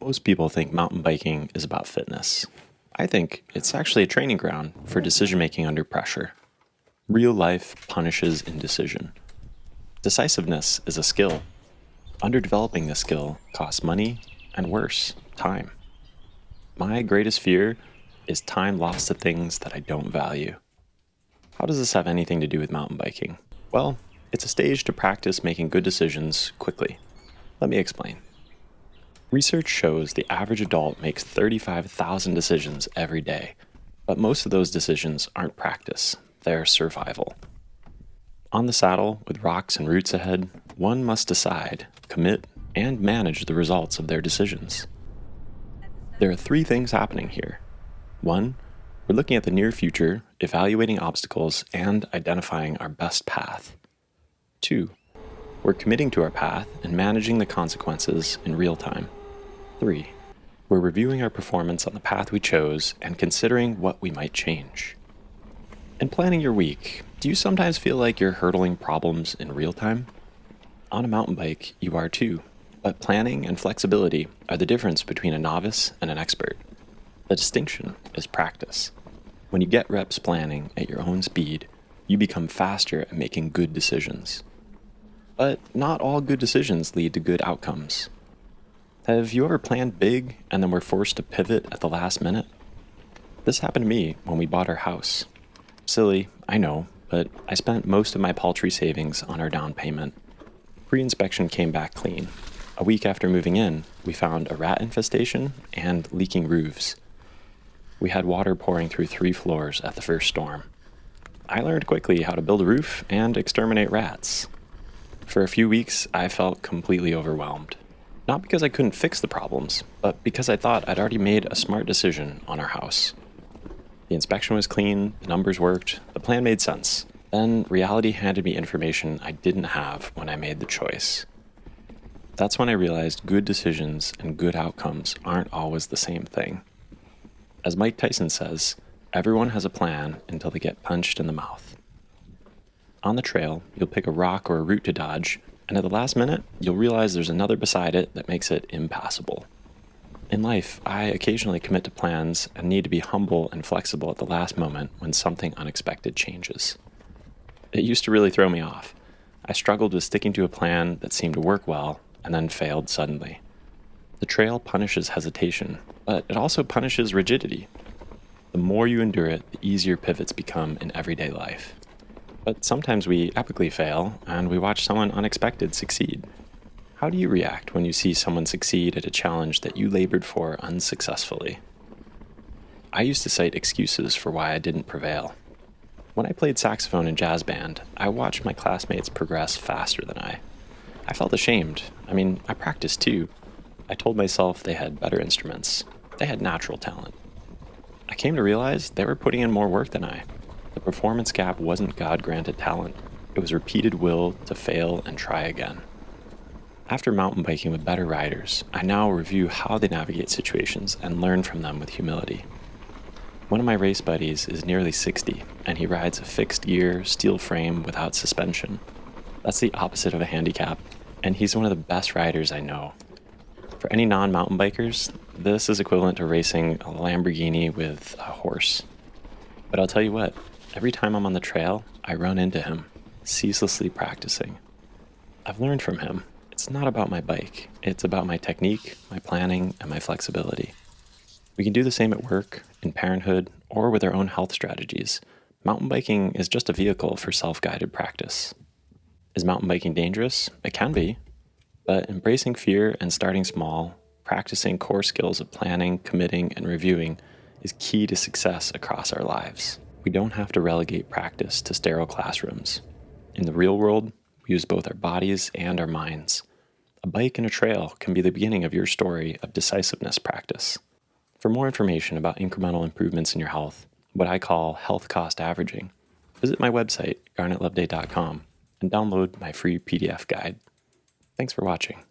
Most people think mountain biking is about fitness. I think it's actually a training ground for decision making under pressure. Real life punishes indecision. Decisiveness is a skill. Underdeveloping this skill costs money and worse, time. My greatest fear is time lost to things that I don't value. How does this have anything to do with mountain biking? Well, it's a stage to practice making good decisions quickly. Let me explain. Research shows the average adult makes 35,000 decisions every day, but most of those decisions aren't practice, they're survival. On the saddle, with rocks and roots ahead, one must decide, commit, and manage the results of their decisions. There are three things happening here. 1, we're looking at the near future, evaluating obstacles, and identifying our best path. 2, we're committing to our path and managing the consequences in real time. 3, we're reviewing our performance on the path we chose and considering what we might change. In planning your week, do you sometimes feel like you're hurdling problems in real time? On a mountain bike, you are too, but planning and flexibility are the difference between a novice and an expert. The distinction is practice. When you get reps planning at your own speed, you become faster at making good decisions. But not all good decisions lead to good outcomes. Have you ever planned big and then were forced to pivot at the last minute? This happened to me when we bought our house. Silly, I know, but I spent most of my paltry savings on our down payment. Pre-inspection came back clean. A week after moving in, we found a rat infestation and leaking roofs. We had water pouring through 3 floors at the first storm. I learned quickly how to build a roof and exterminate rats. For a few weeks, I felt completely overwhelmed. Not because I couldn't fix the problems, but because I thought I'd already made a smart decision on our house. The inspection was clean, the numbers worked, the plan made sense. Then reality handed me information I didn't have when I made the choice. That's when I realized good decisions and good outcomes aren't always the same thing. As Mike Tyson says, everyone has a plan until they get punched in the mouth. On the trail, you'll pick a rock or a root to dodge, and at the last minute, you'll realize there's another beside it that makes it impassable. In life, I occasionally commit to plans and need to be humble and flexible at the last moment when something unexpected changes. It used to really throw me off. I struggled with sticking to a plan that seemed to work well and then failed suddenly. The trail punishes hesitation, but it also punishes rigidity. The more you endure it, the easier pivots become in everyday life. But sometimes we epically fail, and we watch someone unexpected succeed. How do you react when you see someone succeed at a challenge that you labored for unsuccessfully? I used to cite excuses for why I didn't prevail. When I played saxophone in jazz band, I watched my classmates progress faster than I. I felt ashamed. I practiced too. I told myself they had better instruments. They had natural talent. I came to realize they were putting in more work than I. The performance gap wasn't God-granted talent. It was repeated will to fail and try again. After mountain biking with better riders, I now review how they navigate situations and learn from them with humility. One of my race buddies is nearly 60, and he rides a fixed gear, steel frame without suspension. That's the opposite of a handicap, and he's one of the best riders I know. For any non-mountain bikers, this is equivalent to racing a Lamborghini with a horse. But I'll tell you what, every time I'm on the trail, I run into him, ceaselessly practicing. I've learned from him. It's not about my bike. It's about my technique, my planning, and my flexibility. We can do the same at work, in parenthood, or with our own health strategies. Mountain biking is just a vehicle for self-guided practice. Is mountain biking dangerous? It can be. But embracing fear and starting small, practicing core skills of planning, committing, and reviewing is key to success across our lives. We don't have to relegate practice to sterile classrooms. In the real world, we use both our bodies and our minds. A bike and a trail can be the beginning of your story of decisiveness practice. For more information about incremental improvements in your health, what I call health cost averaging, visit my website, garnettloveday.com, and download my free PDF guide. Thanks for watching.